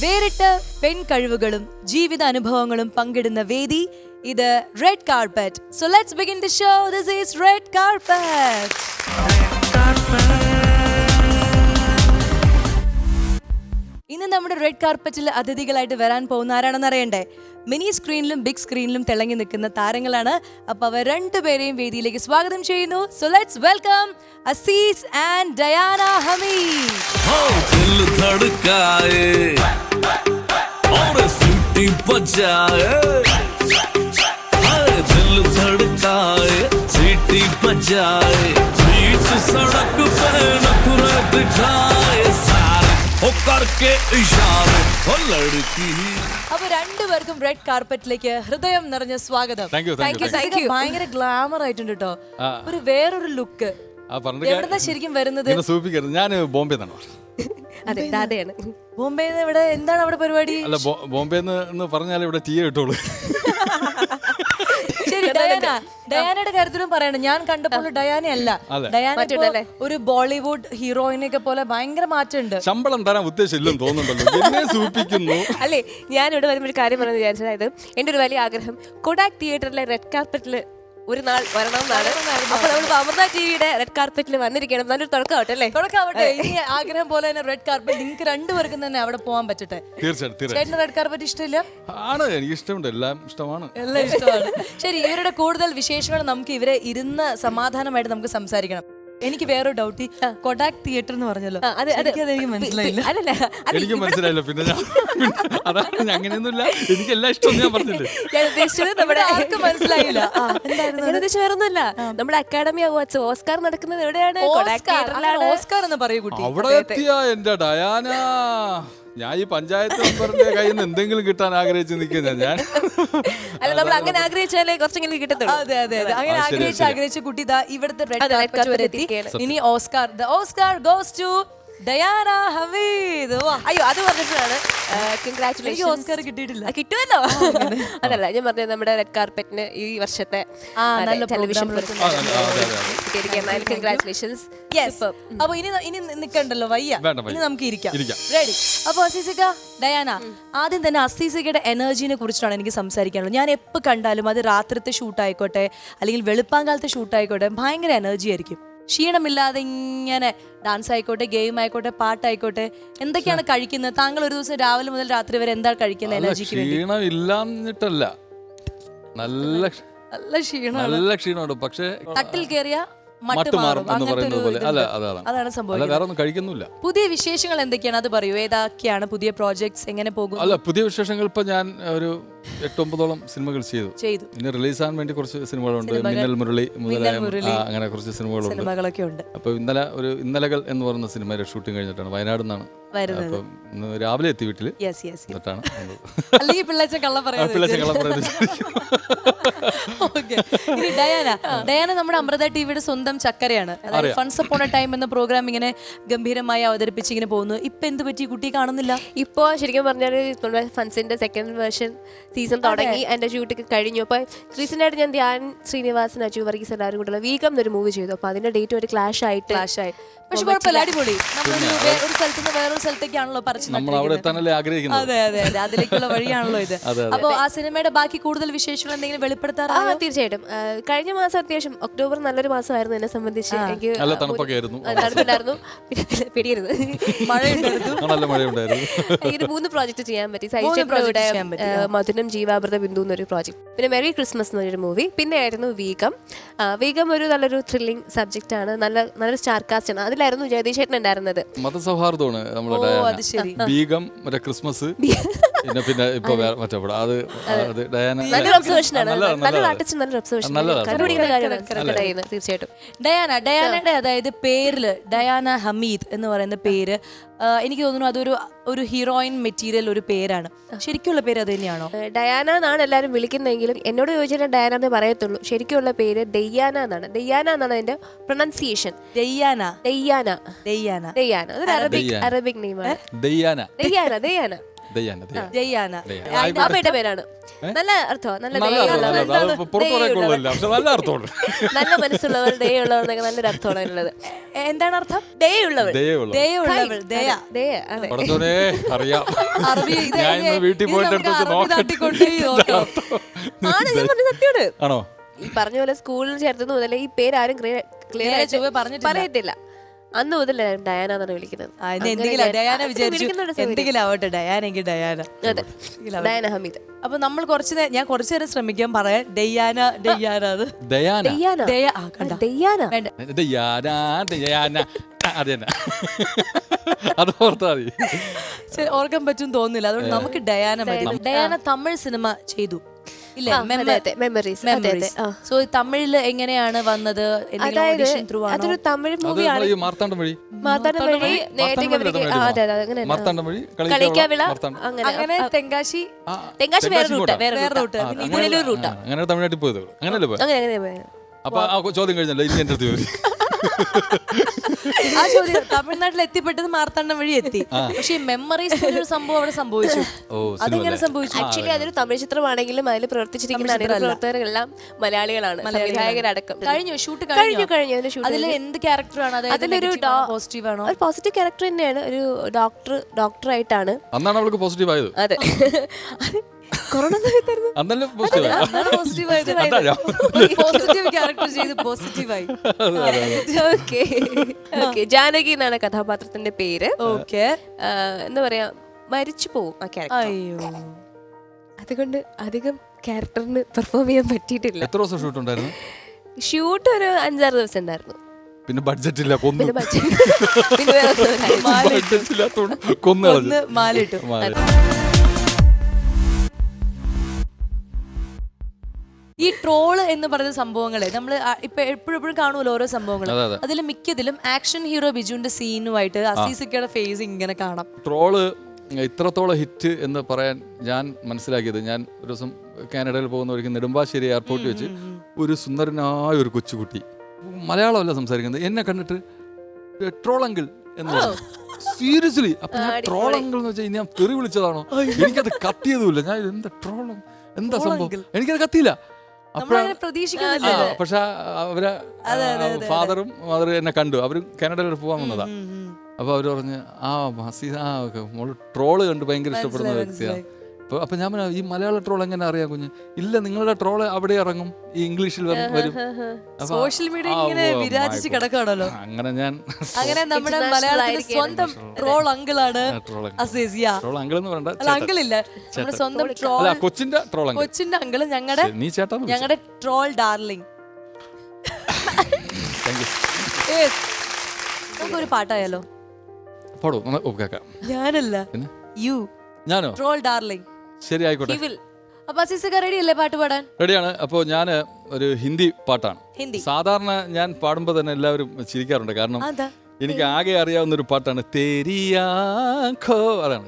വേറിട്ട പെൺകഴിവുകളും ജീവിത അനുഭവങ്ങളും പങ്കിടുന്ന വേദി ഇത് red carpet. So let's begin the show. This is red carpet. ഇന്ന് നമ്മുടെ റെഡ് കാർപ്പറ്റിൽ അതിഥികളായിട്ട് വരാൻ പോകുന്ന ആരാണെന്ന് അറിയണ്ടേ? മിനി സ്ക്രീനിലും ബിഗ് സ്ക്രീനിലും തിളങ്ങി നിൽക്കുന്ന താരങ്ങളാണ്. അപ്പൊ അവർ രണ്ടുപേരെയും വേദിയിലേക്ക് സ്വാഗതം ചെയ്യുന്നു. So let's welcome Aziz and Diana Hameed. അപ്പൊ രണ്ടുപേർക്കും റെഡ് കാർപ്പറ്റിലേക്ക് ഹൃദയം നിറഞ്ഞ സ്വാഗതം. ഭയങ്കര ഗ്ലാമർ ആയിട്ടുണ്ട് കേട്ടോ. ഒരു വേറൊരു ലുക്ക്. എവിടെന്നാ ശരിക്കും വരുന്നത്? ഞാൻ ബോംബെ നിന്നാണ്. ബോംബെ ഇവിടെ എന്താണ് അവിടെ പരിപാടി? അല്ല, ബോംബെ എന്ന് പറഞ്ഞാൽ ഇവിടെ ടീ കിട്ടുള്ളൂ. ശരി, ഡയാനയുടെ കാര്യത്തിലും പറയണം. ഞാൻ കണ്ടപ്പോൾ ഡയാന അല്ല, ഡയാന ഒരു ബോളിവുഡ് ഹീറോയിനൊക്കെ പോലെ ഭയങ്കര മാറ്റമുണ്ട്. ശമ്പളം തരാൻ ഉദ്ദേശമില്ലെന്ന് തോന്നുന്നുണ്ടല്ലോ. അല്ലേ, ഞാൻ ഇവിടെ വരുമ്പോൾ ഒരു കാര്യം പറഞ്ഞു വിചാരിച്ചത്, അതായത് എന്റെ ഒരു വലിയ ആഗ്രഹം കൊഡാക് തിയേറ്ററിലെ റെഡ് കാർപ്പറ്റിൽ ഒരു നാൾ വരണം എന്നാണ്. അപ്പൊ നമ്മൾ അമൃത ടിവിയുടെ റെഡ് കാർപ്പറ്റിൽ വന്നിരിക്കണം. നല്ലൊരു തുടക്കമാവട്ടെ അല്ലേ? തുടക്കമാവട്ടെ. ഇനി ആഗ്രഹം പോലെ തന്നെ റെഡ് കാർപ്പറ്റ് നിങ്ങൾക്ക് രണ്ടുപേർക്കും തന്നെ അവിടെ പോകാൻ പറ്റട്ടെ. തീർച്ചയായിട്ടും. റെഡ് കാർപ്പറ്റ് ഇഷ്ടമില്ല? ആണ്, എനിക്ക് ഇഷ്ടമുണ്ട്. എല്ലാം ഇഷ്ടമാണ്. എല്ലാം ഇഷ്ടമാണ്. ശരി, ഇവരുടെ കൂടുതൽ വിശേഷങ്ങൾ നമുക്ക് ഇവരെ ഇരുന്ന് സമാധാനമായിട്ട് നമുക്ക് സംസാരിക്കണം. എനിക്ക് വേറൊരു ഡൗട്ട്, ഈ കൊഡാക് തിയേറ്റർ എന്ന് പറഞ്ഞല്ലോ, അതെനിക്ക് മനസ്സിലായില്ല. എനിക്ക് മനസ്സിലായില്ല. പിന്നെ അതാണ്, അങ്ങനെയൊന്നുമില്ല. എനിക്ക് എല്ലാം ഇഷ്ടം ഞാൻ പറഞ്ഞില്ലേ. ഞാൻ ഉദ്ദേശിച്ചത് നമ്മുടെ ആർക്കും മനസ്സിലായില്ല. വേറൊന്നുമല്ല, നമ്മുടെ അക്കാഡമി അവാർഡ്സ് ഓസ്കാർ നടക്കുന്നത് എവിടെയാണ്? കൊഡാക് തിയേറ്ററിലാണ്. ഓസ്കാർ എന്ന് പറയൂ കുട്ടി. അവിടെ എത്തിയ എന്റെ ഡയാന, ഞാൻ ഈ പഞ്ചായത്ത് മെമ്പറിന്റെ കയ്യിൽ നിന്ന് എന്തെങ്കിലും കിട്ടാൻ ആഗ്രഹിച്ച് നിൽക്കുന്ന ഞാൻ. അല്ല, നമ്മൾ അങ്ങനെ ആഗ്രഹിച്ചാലേ കുറച്ചെങ്കിലും കിട്ടത്തുള്ളൂ. അതെ അതെ അതെ, അങ്ങനെ ആഗ്രഹിച്ച കുട്ടി ദാ ഇവിടുത്തെ റെഡ് കാർപ്പറ്റ് വരെ എത്തി. ഇനി Oscar goes to Diana Hameed. അയ്യോ, അത് പറഞ്ഞിട്ടാണ് കൺഗ്രാറ്റുലേഷൻ. ഓസ്കാർ കിട്ടിയിട്ടില്ല. കിട്ടുമല്ലോ. അതല്ല ഞാൻ പറഞ്ഞത്, നമ്മുടെ റെഡ് കാർപ്പറ്റിന് ഈ വർഷത്തെ ടെലിവിഷൻ കൺഗ്രാറ്റുലേഷൻസ്. അപ്പൊ ഇനി നിക്കണ്ടല്ലോ, വയ്യ, ഇനി നമുക്ക് ഇരിക്കാം. റെഡി? അപ്പൊ അസീസിക, ഡയാന, ആദ്യം തന്നെ അസീസികയുടെ എനർജിനെ കുറിച്ചിട്ടാണ് എനിക്ക് സംസാരിക്കാനുള്ളത്. ഞാൻ എപ്പോൾ കണ്ടാലും അത് രാത്രിത്തെ ഷൂട്ടായിക്കോട്ടെ അല്ലെങ്കിൽ വെളുപ്പാങ്കാലത്തെ ഷൂട്ടായിക്കോട്ടെ, ഭയങ്കര എനർജി ആയിരിക്കും. ക്ഷീണമില്ലാതെ ഇങ്ങനെ ഡാൻസ് ആയിക്കോട്ടെ, ഗെയിം ആയിക്കോട്ടെ, പാട്ടായിക്കോട്ടെ, എന്തൊക്കെയാണ് കഴിക്കുന്നത്? താങ്കൾ ഒരു ദിവസം രാവിലെ മുതൽ രാത്രി വരെ എന്താണ് കഴിക്കുന്നത് എനർജിക്ക് വേണ്ടി? ക്ഷീണമില്ലാഞ്ഞിട്ടല്ല, നല്ല ക്ഷീണമുണ്ട്. പക്ഷേ തട്ടിൽ കയറിയ അതാണ് സംഭവം. കഴിക്കുന്നില്ല. പുതിയ വിശേഷങ്ങൾ എന്തൊക്കെയാണ് അത് പറയൂ. ഏതൊക്കെയാണ് പുതിയ പ്രോജക്ട്സ്, എങ്ങനെ പോകും? അല്ല, പുതിയ വിശേഷങ്ങൾ ഇപ്പൊ ഞാൻ ഒരു 8-9 സിനിമകൾ ചെയ്തു. ഇനി റിലീസാൻ വേണ്ടി കുറച്ച് സിനിമകളുണ്ട്. മിന്നൽ മുരളി മുതലായ അങ്ങനെ കുറച്ച് സിനിമകളൊക്കെ ഉണ്ട്. അപ്പൊ ഇന്നലകൾ എന്ന് പറയുന്ന സിനിമയുടെ ഷൂട്ടിംഗ് കഴിഞ്ഞിട്ടാണ് വയനാട് നിന്നാണ്. അപ്പം ഇന്ന് രാവിലെ എത്തി വീട്ടില്. ഡയാന നമ്മുടെ അമൃത ടിവിയുടെ സ്വന്തം ചക്കരയാണ്. ഫൺസ് അപ്പോൺ എ ടൈം എന്ന പ്രോഗ്രാം ഇങ്ങനെ ഗംഭീരമായി അവതരിപ്പിച്ച് ഇങ്ങനെ പോകുന്നു. ഇപ്പൊ എന്ത് പറ്റി, കുട്ടി കാണുന്നില്ല? ഇപ്പൊ ശരിക്കും പറഞ്ഞാൽ ഫൺസിന്റെ സെക്കൻഡ് വേർഷൻ സീസൺ തുടങ്ങി, എന്റെ ഷൂട്ടിങ് കഴിഞ്ഞു. അപ്പൊ റീസെന്റ് ആയിട്ട് ഞാൻ ധ്യാൻ ശ്രീനിവാസൻ, അജു വർഗീസ് എല്ലാവരും കൂടെ വീക്കം എന്നൊരു മൂവി ചെയ്തു. അപ്പൊ അതിന്റെ ഡേറ്റ് ഒരു ക്ലാഷ് ആയിട്ട് പക്ഷെ കുഴപ്പമില്ല, അടിപൊളി. ഒരു സ്ഥലത്ത് നിന്ന് വേറൊരു സ്ഥലത്തേക്കാണല്ലോ പറിച്ചു. അതെ അതെ അതെ, അതിലേക്കുള്ള വഴിയാണല്ലോ ഇത്. അപ്പൊ ആ സിനിമയുടെ ബാക്കി കൂടുതൽ വിശേഷങ്ങൾ എന്തെങ്കിലും വെളിപ്പെടുത്താറോ? തീർച്ചയായിട്ടും. കഴിഞ്ഞ മാസം അത്യാവശ്യം ഒക്ടോബർ നല്ലൊരു മാസമായിരുന്നു എന്നെ സംബന്ധിച്ച്. എനിക്ക് തണുപ്പുണ്ടായിരുന്നു, പിന്നെ പെടിയരുത്, മഴയുണ്ടായിരുന്നു. എനിക്ക് 3 പ്രോജക്ട് ചെയ്യാൻ പറ്റി. സൈചേട്ടയുടെ മധുരം ജീവാമൃത ബിന്ദു എന്നൊരു പ്രോജക്ട്, പിന്നെ മെറി ക്രിസ്മസ് എന്നൊരു മൂവി, പിന്നെ ആയിരുന്നു വീഗം ഒരു നല്ലൊരു ത്രില്ലിംഗ് സബ്ജക്റ്റ് ആണ്. നല്ലൊരു സ്റ്റാർ കാസ്റ്റ് ആണ്. അതിലായിരുന്നു ജഗദീഷ് ചേട്ടൻ ഉണ്ടായിരുന്നത്. മതസൗഹാർദ്ദമാണ് നമ്മുടെ ബീഗം, മറ്റേ ക്രിസ്മസ്, പിന്നെ ഇപ്പൊ മറ്റേ നല്ലൊരു ഒബ്സർവേഷൻ ആണ്. നല്ലൊരു ആർട്ടിസ്റ്റ്, നല്ലൊരു ഒബ്സർവേഷൻ കണ്ടുപിടിക്കുന്ന കാര്യമാണ് തീർച്ചയായിട്ടും. ഡയാനയുടെ അതായത് പേരില് ഡയാന ഹമീദ് എന്ന് പറയുന്ന പേര് എനിക്ക് തോന്നുന്നു അതൊരു ഹീറോയിൻ മെറ്റീരിയൽ ഒരു പേരാണ്. ശരിക്കുള്ള പേര് അത് തന്നെയാണോ? ഡയാന എന്നാണ് എല്ലാവരും വിളിക്കുന്നതെങ്കിലും എന്നോട് ചോദിച്ചാൽ ഡയാന എന്നേ പറയത്തുള്ളൂ. ശരിക്കുള്ള പേര് ദയ്യാന എന്നാണ്. ദയ്യാന എന്നാണ് അതിന്റെ പ്രൊനൗൺസിയേഷൻ. ദയ്യാന അതൊരു അറബിക് നെയിമാണ്. ദയാന ഡയാന അമ്മയുടെ പേരാണ്. നല്ല അർത്ഥമാണ്. നല്ല നല്ല അർത്ഥമുണ്ട്. നല്ല മനസ്സുള്ളവർ, ദയുള്ളവർ, നല്ലൊരു അർത്ഥമാണ് അതിനുള്ളത്. എന്താണ് അർത്ഥം? ദയുള്ളവൾ. അറിയാം. അറബി ഞാൻ ഇന്ന് വീട്ടിൽ പോയിട്ട് സത്യമാണ്. ആണോ? ഈ പറഞ്ഞ പോലെ സ്കൂളിൽ ചേർത്തുന്ന മുതലേ ഈ പേര് ആരും ക്ലിയർ ആയിട്ട് പറയത്തില്ല. അന്ന് മുതൽ ഡയാന എന്നാണ് വിളിക്കുന്നത്. ഡയാന വിചാരിച്ചു എന്തെങ്കിലും ആവട്ടെ, ഡയാനെങ്കിൽ ഡയാന. അതെ, ഡയാന ഹമീദ്. അപ്പൊ നമ്മൾ ഞാൻ കുറച്ചു നേരം ശ്രമിക്കാൻ പറയാൻ ഡയാന ഡയാന അത് അത് ഓർത്താ മതി. ഓർക്കാൻ പറ്റും തോന്നുന്നില്ല. അതുകൊണ്ട് നമുക്ക് ഡയാന മതി. ഡയാന തമിഴ് സിനിമ ചെയ്തു മെമ്മറീസ്. സോ തമിഴില് എങ്ങനെയാണ് വന്നത്? അതൊരു തമിഴ് മൂവിയാണ്. അങ്ങനെ തെങ്കാശി വേറെ റൂട്ട്, ഇതിലൊരു റൂട്ടാ. അങ്ങനെ തമിഴ്നാട്ടിൽ പോയത് അങ്ങനെയല്ലേ? അപ്പൊ ആ ചോദ്യം കഴിഞ്ഞല്ലോ, ഇനി എന്റെ അടുത്ത് വരും. ആ ചോദ്യം തമിഴ്നാട്ടിൽ എത്തിപ്പെട്ടത് മാർത്താണ്ഡം വഴി എത്തി. പക്ഷെ മെമ്മറീസ് ഒരു സംഭവം അവിടെ സംഭവിച്ചു. അതെങ്ങനെ സംഭവിച്ചു? ആക്ച്വലി അതൊരു തമിഴ് ചിത്രമാണെങ്കിലും അതിൽ പ്രവർത്തിച്ചിരിക്കുന്ന പ്രവർത്തകരെല്ലാം മലയാളികളാണ്, സംവിധായകരടക്കം. ഷൂട്ട് കഴിഞ്ഞു. അതിൽ എന്ത് ക്യാരക്ടറാണ്? അതിലൊരു പോസിറ്റീവ് ആണോ? ഒരു പോസിറ്റീവ് ക്യാരക്ടർ തന്നെയാണ്. ഒരു ഡോക്ടറായിട്ടാണ്. അന്നാണ് അവൾക്ക് പോസിറ്റീവ് ആയത്. അതെ, കൊറോണ സമയത്തായിരുന്നു. ജാനകി എന്നാണ് കഥാപാത്രത്തിന്റെ പേര്. എന്താ പറയാ, മരിച്ചു പോവും ആ ക്യാരക്ടർ. അതുകൊണ്ട് അധികം ക്യാരക്ടറിന് പെർഫോം ചെയ്യാൻ പറ്റിയിട്ടില്ല. എത്ര ദിവസം ഷൂട്ട് ഉണ്ടായിരുന്നു? ഷൂട്ട് ഒരു 5-6 ദിവസം ഉണ്ടായിരുന്നു. പിന്നെ ബഡ്ജറ്റ് ഇല്ല, കൊന്നു. ഈ ട്രോള് എന്ന് പറയുന്ന സംഭവങ്ങളെ നമ്മൾ ഇപ്പൊ എപ്പോഴും കാണുമല്ലോ ഓരോ സംഭവങ്ങൾ. അതിൽ മിക്കതിലും ആക്ഷൻ ഹീറോ ബിജുവിന്റെ സീനുമായിട്ട് അസീസിക്കയുടെ ഫേസ് ഇങ്ങനെ കാണാം. ട്രോള് ഇത്രത്തോളം ഹിറ്റ് എന്ന് പറയാൻ ഞാൻ മനസ്സിലാക്കിയത്, ഞാൻ ഒരു ദിവസം കാനഡയിൽ പോകുന്നവർക്ക് നെടുമ്പാശ്ശേരി എയർപോർട്ടിൽ വെച്ച് ഒരു സുന്ദരനായ ഒരു കൊച്ചുകുട്ടി, മലയാളമല്ല സംസാരിക്കുന്നത്, എന്നെ കണ്ടിട്ട് ട്രോൾ അങ്കിൾ എന്ന് സീരിയസ്ലി. അപ്പൊ ഞാൻ ട്രോൾ അങ്കിൾ എന്ന് വെച്ചാൽ ഞാൻ തെറി വിളിച്ചതാണോ? എനിക്കത് കത്തിയതുമില്ല. ഞാൻ എന്താ ട്രോൾ, എന്താ സംഭവം, എനിക്കത് കത്തിയില്ല. പക്ഷെ അവരെ ഫാദറും മദർ എന്നെ കണ്ടു. അവര് കാനഡയിൽ പോകാൻ വന്നതാ. അപ്പൊ അവര് പറഞ്ഞ് മോള് ട്രോള് കണ്ട് ഭയങ്കര ഇഷ്ടപ്പെടുന്ന വ്യക്തിയാണ്. അപ്പൊ ഞാൻ ഈ മലയാള ട്രോൾ എങ്ങനെ അറിയാം കുഞ്ഞ്? ഇല്ല, നിങ്ങളുടെ ട്രോള് അവിടെ ഇറങ്ങും, ഈ ഇംഗ്ലീഷിൽ വരും. സോഷ്യൽ മീഡിയ ഇങ്ങനെ വിരാജിച്ച് കിടക്കുകയാണല്ലോ. അങ്ങനെ നമ്മുടെ മലയാളത്തിലെ സ്വന്തം ട്രോൾ അങ്കിളാണ് അസീസിയ. ട്രോൾ അങ്കിൾ എന്ന് പറയണ്ട, അങ്കിളില്ല, നമ്മുടെ സ്വന്തം ട്രോൾ, കൊച്ചിന്റെ അങ്കിള്, ഞങ്ങളുടെ ട്രോൾ ഡാർലിംഗ്. നമുക്കൊരു പാട്ടായാലോ? ഞാനല്ല, യു. ഞാനോ? Troll darling. ശരി, ആയിക്കോട്ടെ. അപ്പൊ അസീസക്ക റെഡി അല്ലേ പാട്ട് പാടാൻ? റെഡിയാണ്. അപ്പോൾ ഞാൻ ഒരു ഹിന്ദി പാട്ടാണ്. സാധാരണ ഞാൻ പാടുമ്പോൾ തന്നെ എല്ലാവരും ചിരിക്കാറുണ്ട്. കാരണം എനിക്ക് ആകെ അറിയാവുന്ന ഒരു പാട്ടാണ് തേരിയാഖോ, അതാണ്.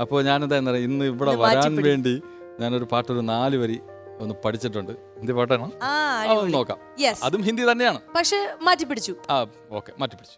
അപ്പോൾ ഞാനെന്താ പറയുക, ഇന്ന് ഇവിടെ വരാൻ വേണ്ടി ഞാനൊരു പാട്ടൊരു 4 വരി ഒന്ന് പഠിച്ചിട്ടുണ്ട്. ഹിന്ദി പാട്ടാണ്, അതൊന്ന് നോക്കാം. അതും ഹിന്ദി തന്നെയാണ്, പക്ഷെ മാറ്റിപ്പിടിച്ചു. ഓക്കെ, മാറ്റിപ്പിടിച്ചു.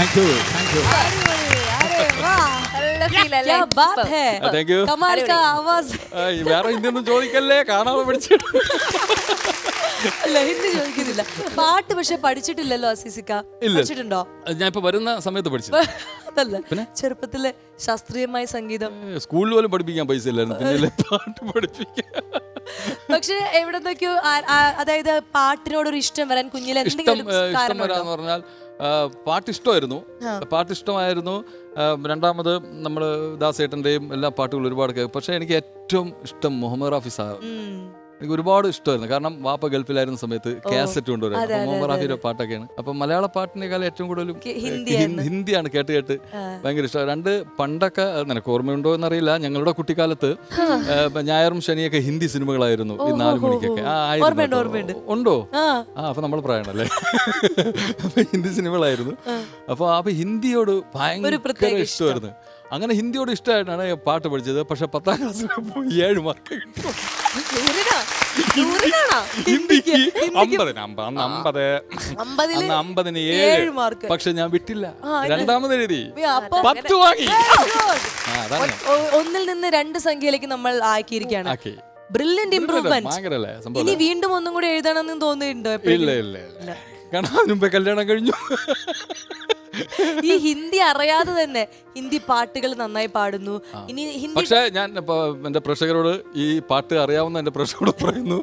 താങ്ക് യു നല്ല feel അല്ലേ? क्या बात है താങ്ക് യു कमाल का आवाज വേറെ ഹിന്ദിയൊന്നും ചോദിക്കല്ലേ കാണാതെ പഠിച്ചിട്ട് അല്ല ഹിന്ദി ചോദിക്കുന്നില്ല പാട്ട് പക്ഷെ പഠിച്ചിട്ടില്ലല്ലോ അസീസിക്ക പഠിച്ചിട്ടുണ്ടോ ഞാൻ ഇപ്പൊ വരുന്ന സമയത്ത് പഠിച്ചു അതല്ല ചെറുപ്പത്തിലെ ശാസ്ത്രീയമായ സംഗീതം സ്കൂളിൽ പോലും പഠിപ്പിക്കാൻ പൈസ ഇല്ലായിരുന്നു പിന്നെ പാട്ട് പഠിപ്പിക്കാൻ പക്ഷെ എവിടെന്നൊക്കെയോ അതായത് പാട്ടിനോടൊരു ഇഷ്ടം വരാൻ കുഞ്ഞിലെ ഇഷ്ടം എന്തെങ്കിലും ഇഷ്ടം വരാന്ന് പറഞ്ഞാൽ പാട്ട് ഇഷ്ടമായിരുന്നു രണ്ടാമത് നമ്മൾ ദാസേട്ടൻ്റെയും എല്ലാ പാട്ടുകളും ഒരുപാട് കേൾക്കും പക്ഷെ എനിക്ക് ഏറ്റവും ഇഷ്ടം മുഹമ്മദ് റാഫി സാർ എനിക്ക് ഒരുപാട് ഇഷ്ടമായിരുന്നു കാരണം വാപ്പ ഗൾഫിലായിരുന്ന സമയത്ത് കാസറ്റ് കൊണ്ടുവരും അപ്പൊ മുഹമ്മദ് റാഫിയുടെ പാട്ടൊക്കെയാണ് അപ്പൊ മലയാള പാട്ടിനേക്കാൾ ഏറ്റവും കൂടുതലും ഹിന്ദിയാണ് കേട്ട് ഭയങ്കര ഇഷ്ടം രണ്ട് പണ്ടൊക്കെ നിനക്ക് ഓർമ്മയുണ്ടോ എന്നറിയില്ല ഞങ്ങളുടെ കുട്ടിക്കാലത്ത് ഞായറും ശനിയൊക്കെ ഹിന്ദി സിനിമകളായിരുന്നു ഈ 4 മണിക്കൊക്കെ ഉണ്ടോ അപ്പൊ നമ്മൾ പ്രായണല്ലേ ഹിന്ദി സിനിമകളായിരുന്നു അപ്പൊ ഹിന്ദിയോട് ഭയങ്കര ഇഷ്ടമായിരുന്നു അങ്ങനെ ഹിന്ദിയോട് ഇഷ്ടമായിട്ടാണ് പാട്ട് പഠിച്ചത് പക്ഷെ 10ാം ക്ലാസ്സിൽ 7 മാർക്ക് കിട്ടും ഹിന്ദിക്ക് 50 7 പക്ഷെ ഞാൻ വിട്ടില്ല രണ്ടാമത് എഴുതി 10 വാങ്ങി ഒന്നിൽ നിന്ന് 2 സംഖ്യയിലേക്ക് നമ്മൾ ആക്കിയിരിക്കുകയാണ് ബ്രില്യന്റ് ഇംപ്രൂവ്മെന്റ് ഇനി വീണ്ടും ഒന്നും കൂടി എഴുതണമെന്ന് തോന്നിയിട്ടുണ്ടോ ഇല്ല കാരണം അതിന് മുമ്പേ കല്യാണം കഴിഞ്ഞു ഈ ഹിന്ദി അറിയാതെ തന്നെ ഹിന്ദി പാട്ടുകൾ നന്നായി പാടുന്നു ഇനി ഹിന്ദി പക്ഷേ ഞാൻ എന്റെ പ്രേക്ഷകരോട് ഈ പാട്ട് അറിയാവുന്ന എന്റെ പ്രേക്ഷകരോട് പറയുന്നു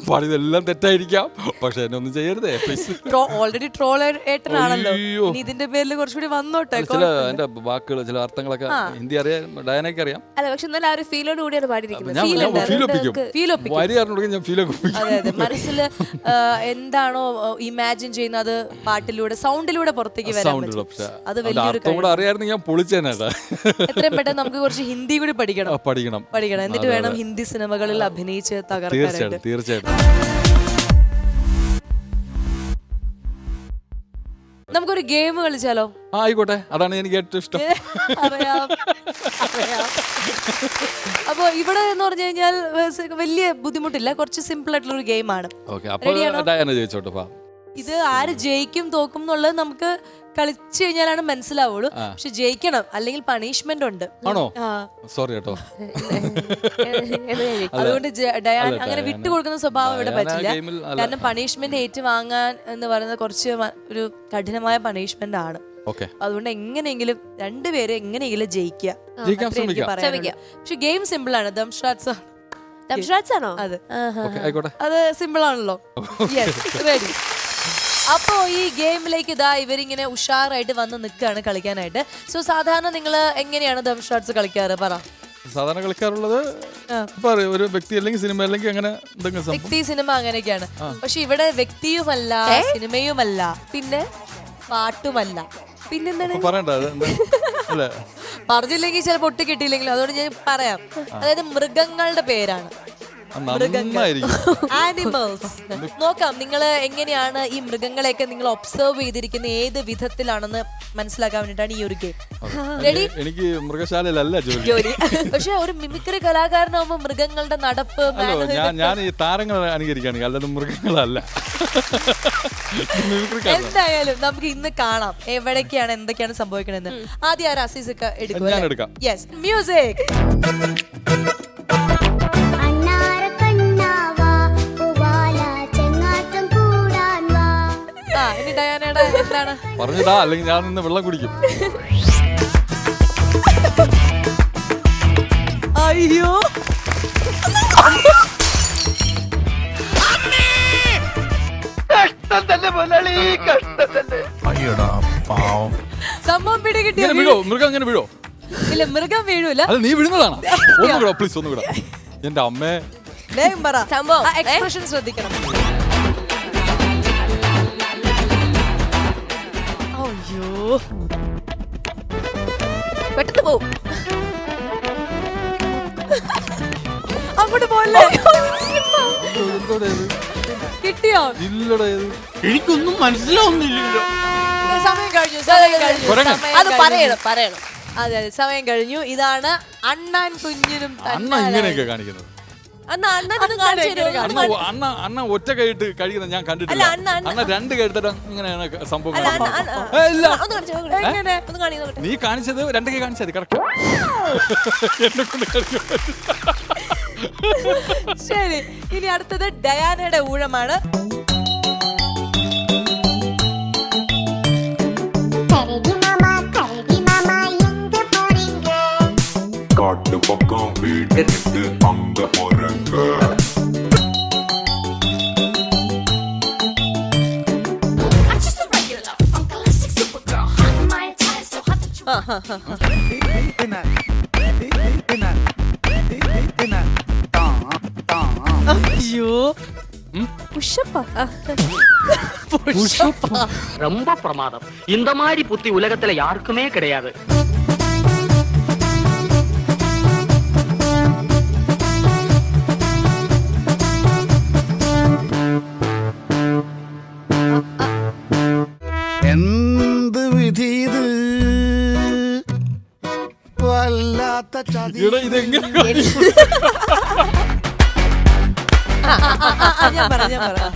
പാടിയതെല്ലാം തെറ്റായിരിക്കാം പക്ഷെ എന്നെ ഒന്നും ചെയ്യരുതേ ഓൾറെഡി ട്രോൾ ഏട്ടനാണല്ലോ ഇനി ഇതിന്റെ പേരിൽ കുറച്ചുകൂടി വന്നോട്ടെ ചില എന്റെ വാക്കുകൾ ചില അർത്ഥങ്ങളൊക്കെ ഹിന്ദി അറിയാം ഡയനയ്ക്ക് അറിയാം അല്ല പക്ഷെ എന്നാലും ആ ഒരു ഫീലോട് കൂടിയാണ് പാടിയിരിക്കുന്നത് ഞാൻ ഫീൽ മനസ്സിൽ എന്താണോ ഇമാജിൻ ചെയ്യുന്നത് പാട്ടിലൂടെ സൗണ്ടിലൂടെ പുറത്തേക്ക് വരാൻ അത് വലിയൊരു അറിയായിരുന്നു ഞാൻ പൊളിച്ചേനാ എത്രയും പെട്ടെന്ന് നമുക്ക് കുറച്ച് ഹിന്ദി കൂടി പഠിക്കണം എന്നിട്ട് വേണം ഹിന്ദി സിനിമകളിൽ അഭിനയിച്ച് തകർക്കാനായിട്ട് തീർച്ചയായിട്ടും നമുക്കൊരു ഗെയിം കളിച്ചാലോ ആയിക്കോട്ടെ അതാണ് എനിക്ക് ഏറ്റവും ഇഷ്ടം അപ്പൊ ഇവിടെ എന്ന് പറഞ്ഞു കഴിഞ്ഞാൽ വലിയ ബുദ്ധിമുട്ടില്ല കുറച്ച് സിമ്പിൾ ആയിട്ടുള്ള ഒരു ഗെയിമാണ് ഇത് ആര് ജയിക്കും തോക്കും എന്നുള്ളത് നമുക്ക് കളിച്ചു കഴിഞ്ഞാലാണ് മനസ്സിലാവുള്ളൂ പക്ഷെ ജയിക്കണം അല്ലെങ്കിൽ പണിഷ്മെന്റ് ഉണ്ട് സോറി കേട്ടോ അതുകൊണ്ട് ഡയാൻ അങ്ങനെ വിട്ടുകൊടുക്കുന്ന സ്വഭാവം ഇവിടെ പറ്റില്ല കാരണം പണിഷ്മെന്റ് ഏറ്റുവാങ്ങാൻ എന്ന് പറയുന്നത് കുറച്ച് ഒരു കഠിനമായ പണിഷ്മെന്റ് ആണ് അതുകൊണ്ട് എങ്ങനെയെങ്കിലും രണ്ടുപേരും എങ്ങനെയെങ്കിലും ജയിക്കുക പക്ഷെ ഗെയിം സിമ്പിൾ ആണ് ആണോ അത് സിമ്പിൾ ആണല്ലോ റെഡി അപ്പോ ഈ ഗെയിമിലേക്ക് ഇതാ ഇവരിങ്ങനെ ഉഷാറായിട്ട് വന്ന് നിൽക്കുകയാണ് കളിക്കാനായിട്ട് സോ സാധാരണ നിങ്ങൾ എങ്ങനെയാണ് ദം ഷോട്ട്സ് കളിക്കാറ് പറ സാധാരണ കളിക്കാറുള്ളത് ഒരു വ്യക്തി അല്ലെങ്കിൽ സിനിമ അല്ലെങ്കിൽ അങ്ങനെ വ്യക്തി സിനിമ അങ്ങനെയൊക്കെയാണ് പക്ഷെ ഇവിടെ വ്യക്തിയുമല്ല സിനിമയുമല്ല പിന്നെ പാട്ടുമല്ല പിന്നെന്താണ് പറഞ്ഞില്ലെങ്കിൽ ചിലപ്പോൾ ഒട്ട് കിട്ടിയില്ലെങ്കിൽ അതുകൊണ്ട് ഞാൻ പറയാം അതായത് മൃഗങ്ങളുടെ പേരാണ് ആനിമൽസ് നോക്കാം നിങ്ങൾ എങ്ങനെയാണ് ഈ മൃഗങ്ങളെയൊക്കെ നിങ്ങൾ ഒബ്സർവ് ചെയ്തിരിക്കുന്ന ഏത് വിധത്തിലാണെന്ന് മനസ്സിലാക്കാൻ വേണ്ടിട്ടാണ് ഈ ഒരു ഗെയിം റെഡി എനിക്ക് മൃഗശാലയിലല്ല ജോലി പക്ഷെ ഒരു മിമിക്രി കലാകാരനാകുമ്പോ മൃഗങ്ങളുടെ നടപ്പ് ഞാൻ ഈ താരങ്ങൾ അനുകരിക്കുകയാണെങ്കിൽ അല്ലാതെ മൃഗങ്ങളല്ല എന്തായാലും നമുക്ക് ഇന്ന് കാണാം എവിടേക്കാണ് എന്തൊക്കെയാണ് സംഭവിക്കണമെന്ന് ആദ്യം ആ അസീസ് ഒക്കെ എടുക്കും യെസ് മ്യൂസിക് പറഞ്ഞതാ അല്ലെങ്കിൽ ഞാൻ നിന്ന് വെള്ളം കുടിക്കും അയ്യോ സംഭവം പിടികിട്ടിയോ മൃഗം അങ്ങനെ വീഴോ ഇല്ല മൃഗം വീഴൂല നീ വീഴുന്നതാണോ ഒന്നുകൂടാ പ്ലീസ് ഒന്നുകൂടാ എന്റെ അമ്മേ വേഗം പറ സംഭവം എക്സ്പ്രഷൻ ശ്രദ്ധിക്കണം അയ്യോ പെട്ടെന്ന് പോവും അങ്ങോട്ട് പോലെ കിട്ടിയോ എനിക്കൊന്നും മനസ്സിലാവുന്നില്ലല്ലോ സമയം കഴിഞ്ഞു അത് പറയണം അതെ സമയം കഴിഞ്ഞു ഇതാണ് അണ്ണാൻ കുഞ്ഞിനും ഇങ്ങനെയൊക്കെ കാണിക്കുന്നത് അണ്ണ ഒറ്റ കൈയിട്ട് കഴിക്കുന്ന ഞാൻ കണ്ടിട്ടില്ല. അണ്ണ 2 കൈയിട്ട് ഇങ്ങനെയാണ് സംഭവം. നീ കാണിച്ചത് 2 കൈ കാണിച്ചത് കറക്റ്റ്. എന്നെ കൊണ്ട് കഴിക്കാൻ പറ്റില്ല. ശരി, ഇനി അടുത്തത് ഡയാനയുടെ ഊഴമാണ്. காட்டு பக்கம் வீடு அங்க போறங்க ஐயோ ரொம்ப பிரமாதம். இந்த மாதிரி புத்தி உலகத்துல யாருக்குமே கிடையாது. എന്ത് വിധി ഇത് വല്ലാത്ത ചതി. ഞാൻ പറയാം.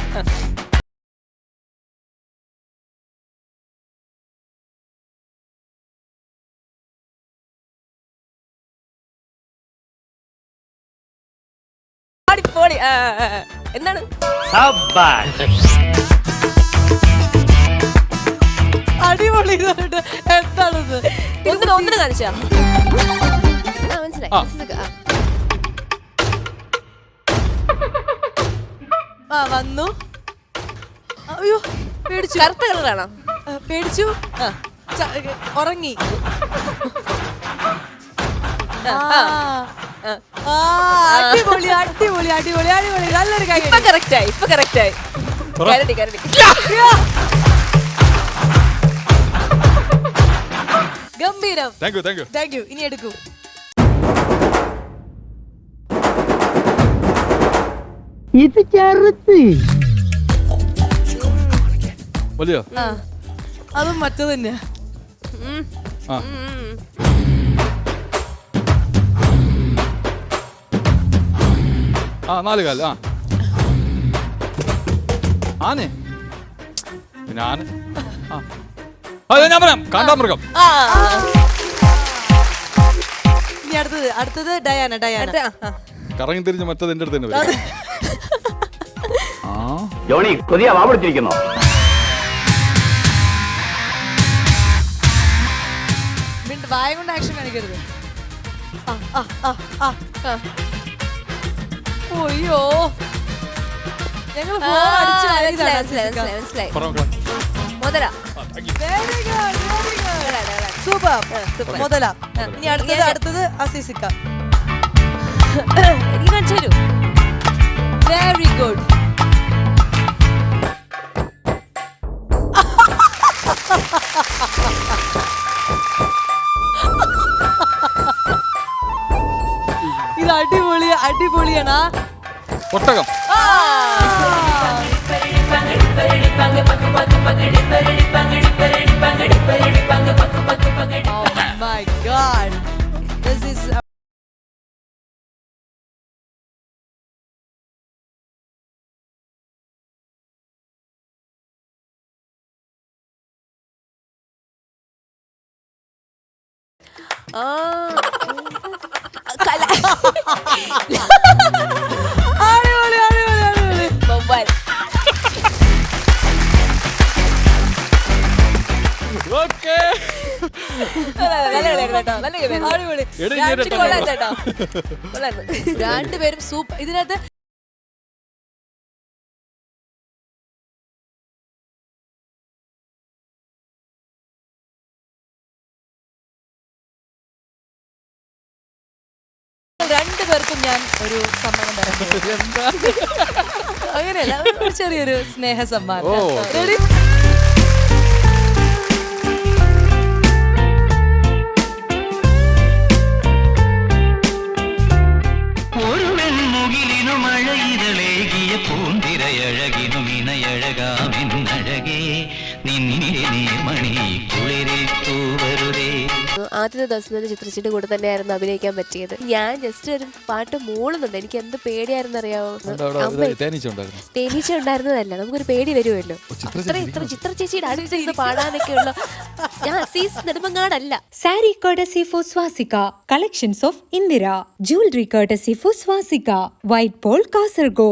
എന്താണ് അടിപൊളി. എന്താണത്? ഒന്നിന് കാണിച്ചാ മനസ്സിലായി. വന്നു. അയ്യോ പേടിച്ചു. കറുത്ത കളറാണോ? പേടിച്ചു. ഉറങ്ങി. അടിപൊളി അടിപൊളി അടിപൊളി അടിപൊളി. നല്ലൊരു കാര്യം. ഇപ്പൊ കറക്റ്റായി. കരടി. ഗംഭീരം. Thank you. ഇനി എടുക്കൂ. ഇത് ചെറുത്ത് വലിയ അതും മറ്റു തന്നെയാ. ആ 4 കാല്. ആനെ പിന്നെ ആന. അതെ ഞാൻ പറയാം. കാണ്ടാമൃഗം. ഇനി അടുത്തത് ഡയാന. കറങ്ങി തിരിഞ്ഞ് മറ്റത് എന്റെ അടുത്ത് തന്നെ വരും. ജോണി കൊതിയാ വാപിടിച്ചിരിക്കുന്നു. വായ കൊണ്ട് ആക്ഷൻ കാണിക്കരുത്. അയ്യോ ഞങ്ങൾ സൂപ്പർ മുതല. ഇനി അടുത്തത് അസീസിക്ക. എനിക്ക് കാണിച്ചു തരൂ. Very good. ഇത് അടിപൊളിയാണ്. ഒട്ടകം. Oh my God. This is രണ്ടുപേരും സൂപ്പർ. ഇതിനകത്ത് രണ്ടുപേർക്കും ഞാൻ ഒരു സമ്മാനം തരാം. അങ്ങനെയല്ല, ചെറിയൊരു സ്നേഹ സമ്മാനം. മഴയിതളേകിയ പൂന്തിരയഴകിനും ഇണയഴകാമെന്നഴ അഴകേ നിന്നിലെ നീർമണി കുളിരിൽ തൂവരുതേ. ആദ്യത്തെ ദിവസം തന്നെ ചിത്രച്ചിന്റെ കൂടെ തന്നെയായിരുന്നു അഭിനയിക്കാൻ പറ്റിയത്. ഞാൻ ജസ്റ്റ് ഒരു പാട്ട് മൂളുന്നുണ്ട്, എനിക്ക് എന്ത് പേടിയായിരുന്നു അറിയാവോ? തേനീച്ച ഉണ്ടായിരുന്നതല്ല, നമുക്കൊരു പേടി വരുമല്ലോ. ഇത്ര ചിത്ര ചേച്ചിയുടെ അടുത്ത് പാടാനൊക്കെയുള്ള ഞാൻ Azeez നെടുമങ്ങാടല്ല. Saree courtesy for Swastika. Collections of Indira. Jewelry courtesy for Swastika. White Pole, Kasaragod.